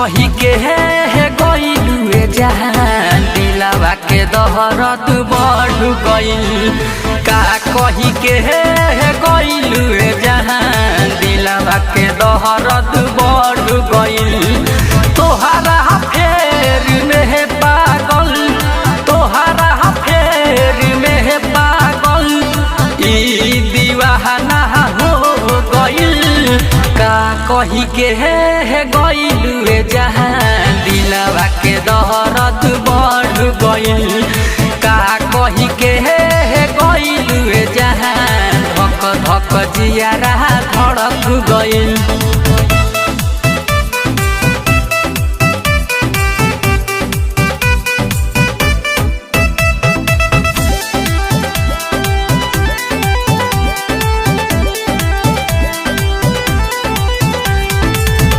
कही के गइलुए जहान दिलवा के दहरत बढ़ गइल। का कही के गइलुए जहान दिलवा के दहरत बढ़ गइल। तोहरा फेर में पागल, तोहरा फेर में पागल ई दीवाना हो गइल। का कही के गइलुए जहान दिलवा के दहरत बढ़ गइल। का कही के गइलुए जहान धक धक जियारा धड़क गइल।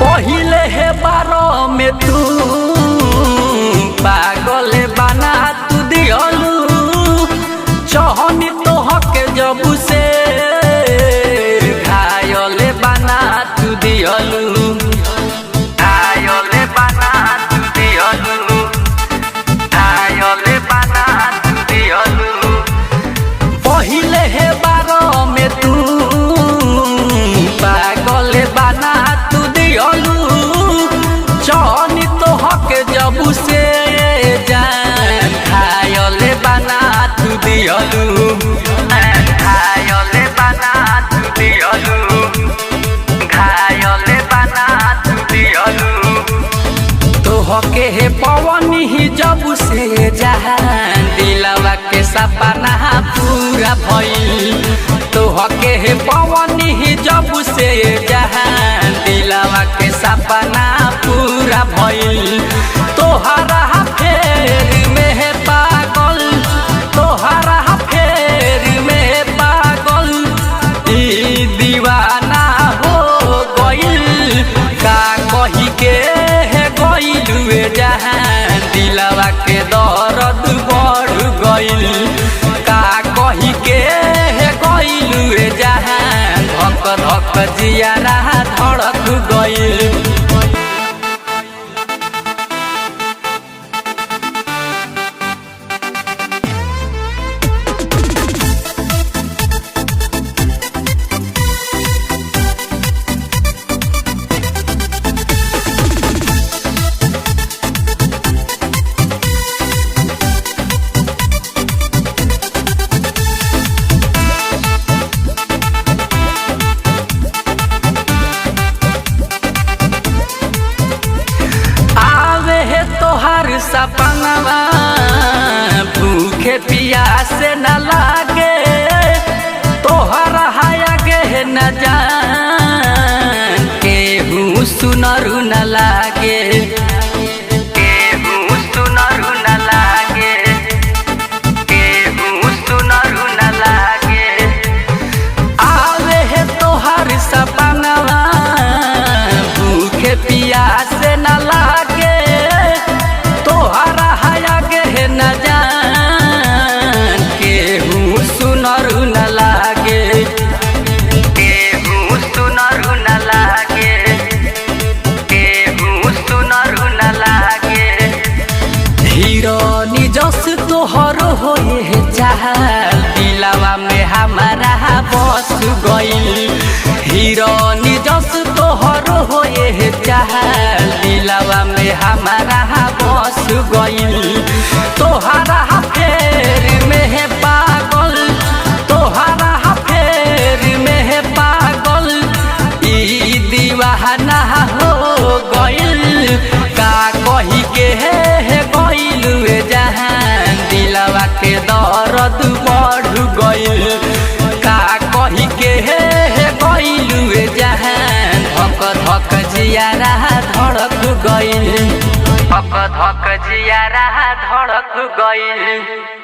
पहिले है बारो में तू पागल बना तू दियलू। चहनी तो हक जब से घायल बना तू दियलू। घायल बना तू दियलू, घायल बना तू दियलू। पहिले है बारो में तू पागल बना तू दियलू। चहनी तो हक जब से जान घायल बना तू दियलू। घायल बना तू दियलू, घायल बना तू दियलू। तोहके पवन ही जब से जहान दिलवा के सपना पूरा भइल। तोहके पवन ही जब से जहान दिलवा के सपना पूरा भइल। तोहरा फेर में पागल, तोहरा फेर में पागल ई दीवाना हो गइल। का कही के गइलुए जहान दिलवा के दर्द बढ़ गइल। का कही के गइलुए जहान धक धक जियारा धड़क गइल। तोहार सपनवा भूखे पियासे न लागे। तोहरा हाया के न जान केहू सुनरू न लागे। केहू सुनरू न लागे, केहू सुनरू न लागे। आवे है तोहार सपनवा भूखे पियासे न लागे। तोहरा हाया के न जान केहू सुनरू न लागे। केहू सुनरू न लागे, केहू सुनरू न लागे। हिरोनी जस तोहर होए चाहल दिलवा में हमारा बस गइल। हिरोनी जस तोहर होए चाहल दिलवा में हमारा बस गइल। तोहरा फेर में पागल, तोहरा फेर में पागल ई दीवाना हो गइल। का कही के गइलुए जहान दिलवा के दर्द बढ़ गइल। का कही के गइलुए जहान धक धक जियारा धड़क गइल। धक धक जियारा धड़क गइल।